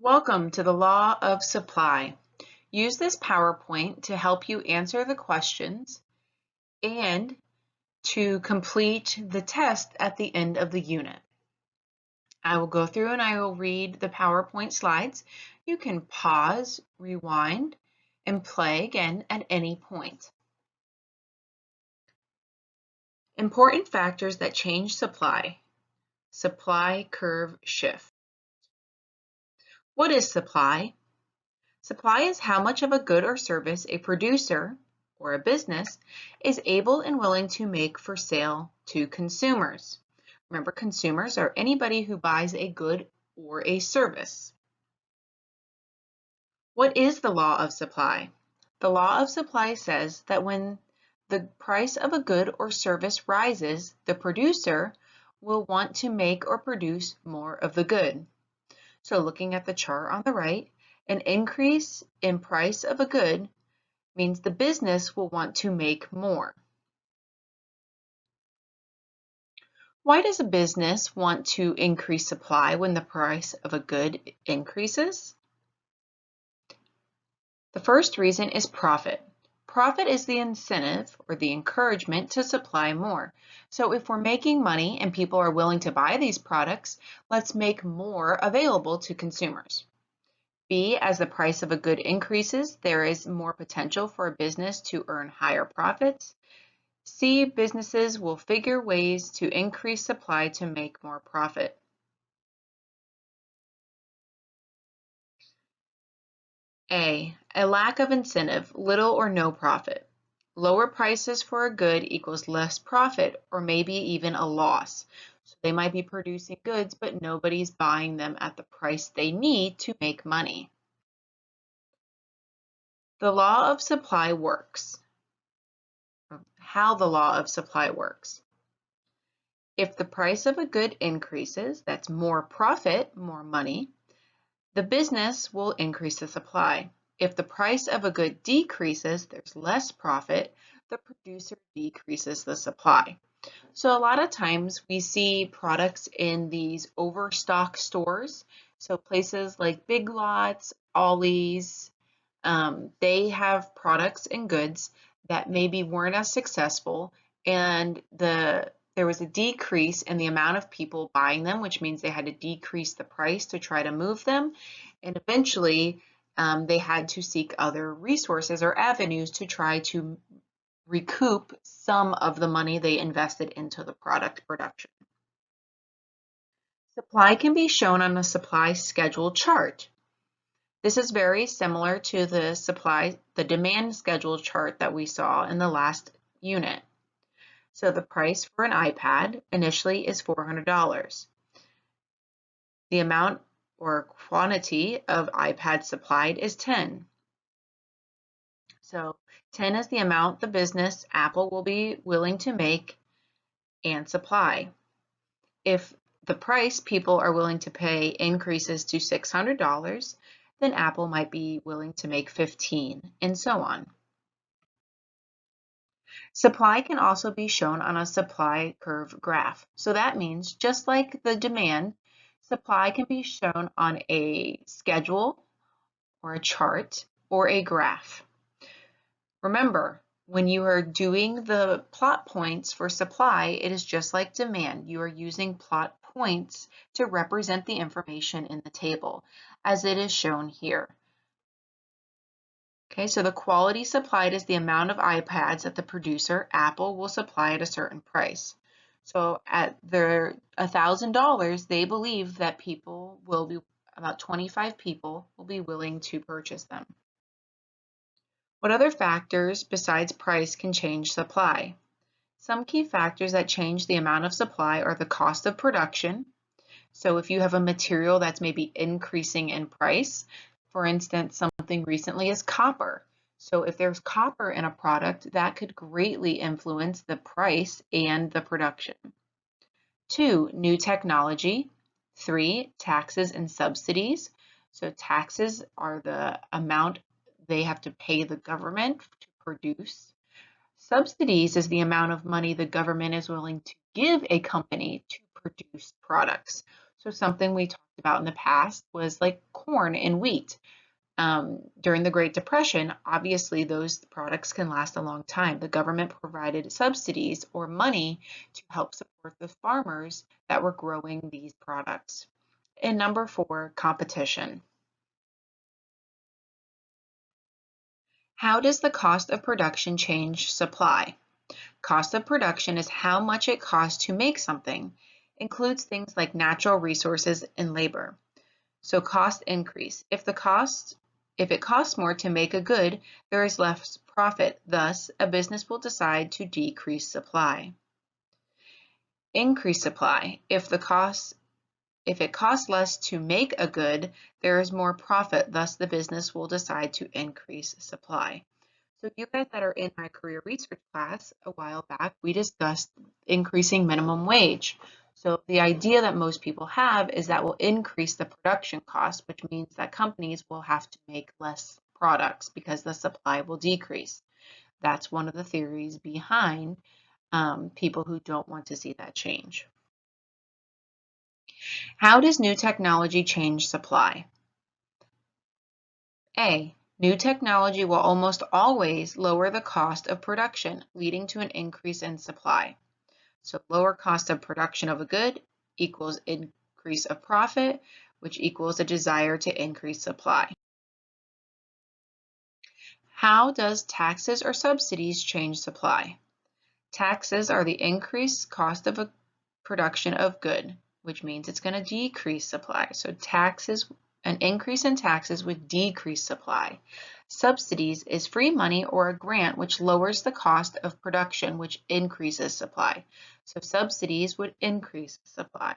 Welcome to the Law of Supply. Use this PowerPoint to help you answer the questions and to complete the test at the end of the unit. I will go through and I will read the PowerPoint slides. You can pause, rewind, and play again at any point. Important factors that change supply. Supply curve shift. What is supply? Supply is how much of a good or service a producer or a business is able and willing to make for sale to consumers. Remember, consumers are anybody who buys a good or a service. What is the law of supply? The law of supply says that when the price of a good or service rises, the producer will want to make or produce more of the good. So looking at the chart on the right, an increase in price of a good means the business will want to make more. Why does a business want to increase supply when the price of a good increases? The first reason is profit. Profit is the incentive or the encouragement to supply more. So if we're making money and people are willing to buy these products, let's make more available to consumers. B, as the price of a good increases, there is more potential for a business to earn higher profits. C, businesses will figure ways to increase supply to make more profit. A lack of incentive, little or no profit. Lower prices for a good equals less profit or maybe even a loss. So they might be producing goods, but nobody's buying them at the price they need to make money. The law of supply works. How the law of supply works. If the price of a good increases, that's more profit, more money, the business will increase the supply. If the price of a good decreases, there's less profit, the producer decreases the supply. So a lot of times we see products in these overstock stores. So places like Big Lots, Ollie's, they have products and goods that maybe weren't as successful, and there was a decrease in the amount of people buying them, which means they had to decrease the price to try to move them. And eventually, they had to seek other resources or avenues to try to recoup some of the money they invested into the product production. Supply can be shown on a supply schedule chart. This is very similar to the demand schedule chart that we saw in the last unit. So the price for an iPad initially is $400. The amount or quantity of iPads supplied is 10. So 10 is the amount the business, Apple, will be willing to make and supply. If the price people are willing to pay increases to $600, then Apple might be willing to make 15, and so on. Supply can also be shown on a supply curve graph. So that means just like the demand, supply can be shown on a schedule or a chart or a graph. Remember, when you are doing the plot points for supply, it is just like demand. You are using plot points to represent the information in the table, as it is shown here. Okay, so the quality supplied is the amount of iPads that the producer, Apple, will supply at a certain price. So at their $1,000, they believe that people will be, about 25 people will be willing to purchase them. What other factors besides price can change supply? Some key factors that change the amount of supply are the cost of production. So if you have a material that's maybe increasing in price, for instance, something recently is copper. So if there's copper in a product, that could greatly influence the price and the production. 2, new technology. 3, taxes and subsidies. So taxes are the amount they have to pay the government to produce. Subsidies is the amount of money the government is willing to give a company to produce products. So something we talked about in the past was like corn and wheat. During the Great Depression, obviously those products can last a long time. The government provided subsidies or money to help support the farmers that were growing these products. And number 4, competition. How does the cost of production change supply? Cost of production is how much it costs to make something. Includes things like natural resources and labor. So cost increase. If it costs more to make a good, there is less profit. Thus, a business will decide to decrease supply. Increase supply. If it costs less to make a good, there is more profit. Thus, the business will decide to increase supply. So you guys that are in my career research class a while back, we discussed increasing minimum wage. So the idea that most people have is that will increase the production cost, which means that companies will have to make less products because the supply will decrease. That's one of the theories behind people who don't want to see that change. How does new technology change supply? A. New technology will almost always lower the cost of production, leading to an increase in supply. So lower cost of production of a good equals increase of profit, which equals a desire to increase supply. How does taxes or subsidies change supply? Taxes are the increased cost of a production of good, which means it's going to decrease supply. So an increase in taxes would decrease supply. Subsidies is free money or a grant which lowers the cost of production, which increases supply. So subsidies would increase supply.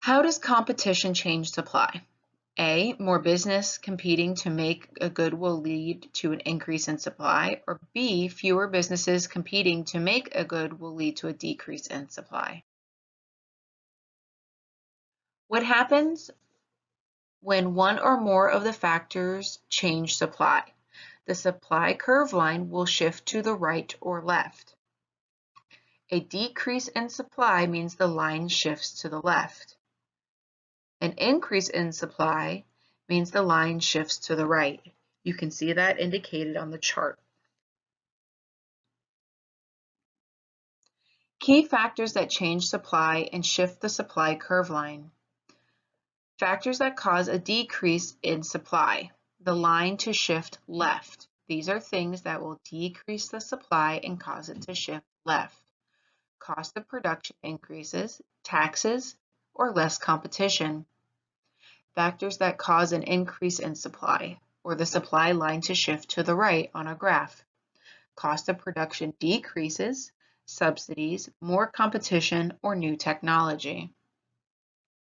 How does competition change supply? A, more business competing to make a good will lead to an increase in supply, or B, fewer businesses competing to make a good will lead to a decrease in supply. What happens when one or more of the factors change supply? The supply curve line will shift to the right or left. A decrease in supply means the line shifts to the left. An increase in supply means the line shifts to the right. You can see that indicated on the chart. Key factors that change supply and shift the supply curve line. Factors that cause a decrease in supply, the line to shift left. These are things that will decrease the supply and cause it to shift left. Cost of production increases, taxes, or less competition. Factors that cause an increase in supply, or the supply line to shift to the right on a graph. Cost of production decreases, subsidies, more competition, or new technology.